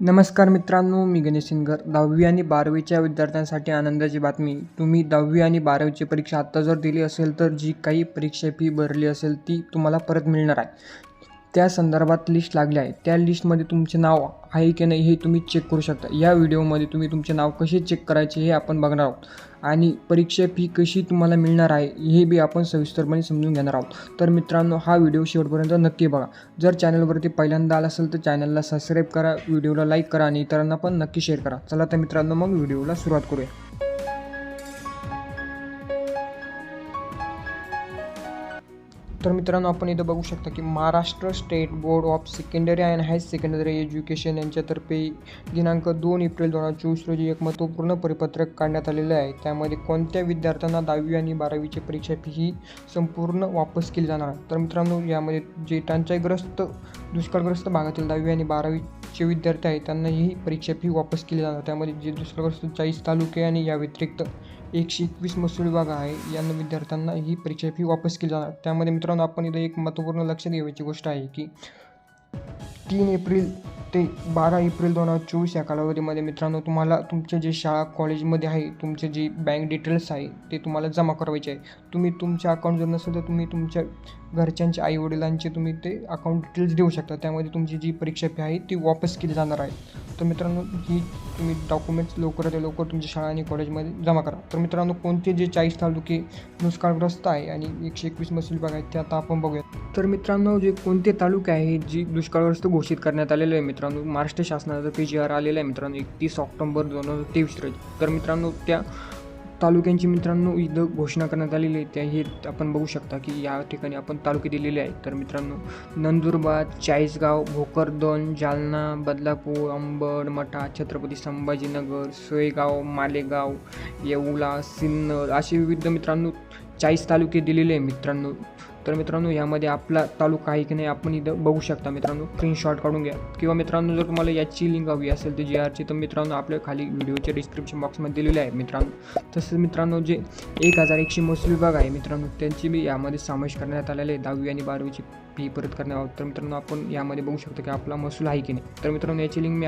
नमस्कार मित्रांनो, मी गणेश सिंगर. 10वी आणि 12वीच्या विद्यार्थ्यांसाठी आनंदाची बातमी. तुम्ही 10वी आणि 12वीची परीक्षा आत्ता जर दिली असेल तर जी काही परीक्षा फी भरली असेल ती तुम्हाला परत मिळणार आहे. त्या संदर्भात लिस्ट लागली आहे. त्या लिस्टमध्ये तुमचे नाव आहे की नाही हे तुम्ही चेक करू शकता. या व्हिडिओमध्ये तुम्ही तुमचे नाव कसे चेक करायचे हे आपण बघणार आहोत आणि परीक्षा फी कशी तुम्हाला मिळणार आहे हे बी आपण सविस्तरपणे समजून घेणार आहोत. तर मित्रांनो, हा व्हिडिओ शेवटपर्यंत नक्की बघा. जर चॅनलवरती पहिल्यांदा आला असेल तर चॅनलला सबस्क्राईब करा, व्हिडिओला लाईक करा आणि इतरांना पण नक्की शेअर करा. चला तर मित्रांनो, मग व्हिडिओला सुरुवात करूया. तर मित्रांनो, आपण इथं बघू शकता की Maharashtra state board of secondary and higher secondary education यांच्यातर्फे दिनांक 2 एप्रिल 2024 रोजी एक महत्त्वपूर्ण परिपत्रक काढण्यात आलेलं आहे. त्यामध्ये कोणत्या विद्यार्थ्यांना 10वी आणि 12वीची परीक्षा फी ही संपूर्ण वापस केली जाणार आहे. तर मित्रांनो, यामध्ये जे टंचाईग्रस्त दुष्काळग्रस्त भागातील 10वी आणि 12वीचे विद्यार्थी आहेत त्यांना ही परीक्षा फी वापस केली जाणार. त्यामध्ये जे दुष्काळग्रस्त 40 तालुके आणि या व्यतिरिक्त 121 महसूल विभाग आहे यांना विद्यार्थ्यांना ही परीक्षा फी वापस केली जाणार. त्यामध्ये मित्रांनो, आपण इथं एक महत्त्वपूर्ण लक्षात घ्यायची गोष्ट आहे की 3 एप्रिल ते 12 एप्रिल 2024 या कालावधीमध्ये मित्रांनो तुम्हाला तुमचे जे शाळा कॉलेजमध्ये आहे तुमचे जे बँक डिटेल्स आहे ते तुम्हाला जमा करायचे आहे. तुम्ही तुमच्या अकाउंट जर नसेल तर तुम्ही तुमच्या घरच्यांचे आईवडिलांचे तुम्ही ते अकाउंट डिटेल्स देऊ शकता. त्यामध्ये तुमची जी परीक्षा फी आहे ती वापस केली जाणार आहे. तर मित्रांनो, ही तुम्ही डॉक्युमेंट्स लवकरात लवकर तुमच्या शाळा आणि कॉलेजमध्ये जमा करा. तर मित्रांनो, कोणते जे 40 तालुके दुष्काळग्रस्त आहे आणि 121 महसूल विभाग आहेत ते आता आपण बघूया. तर मित्रांनो, जे कोणते तालुके आहेत जी दुष्काळग्रस्त घोषित करण्यात आलेले आहे मित्रांनो, महाराष्ट्र शासनाचा PGR आलेला आहे मित्रांनो 31 ऑक्टोबर 2023 रोजी. तर मित्रांनो, त्या तालुक्यांची मित्रांनो इथं घोषणा करण्यात आलेली आहे. त्या हे आपण बघू शकता की या ठिकाणी आपण तालुके दिलेले आहेत. तर मित्रांनो, नंदुरबार, चाळीसगाव, भोकरदन, जालना, बदलापूर, अंबड, मठा, छत्रपती संभाजीनगर, सोयगाव, मालेगाव, येवला, सिन्नर असे विविध मित्रांनो 40 तालुके दिलेले आहे मित्रांनो. तर मित्रांनो, यामध्ये आपला तालुका आहे की नाही आपण इथं बघू शकता मित्रांनो. स्क्रीनशॉट काढून घ्या किंवा मित्रांनो जर तुम्हाला याची लिंक हवी असेल तर GRची तर मित्रांनो आपल्या खाली व्हिडिओच्या डिस्क्रिप्शन बॉक्समध्ये दिलेले आहे मित्रांनो. तसंच मित्रांनो, जे 1100 महसूल विभाग आहे मित्रांनो त्यांची बी यामध्ये समावेश करण्यात आलेले आहे 10वी आणि 12वीची फी परत करण्याबाबत. तर मित्रांनो, आपण यामध्ये बघू शकतो की आपला महसूल आहे की नाही. तर मित्रांनो, याची लिंक मी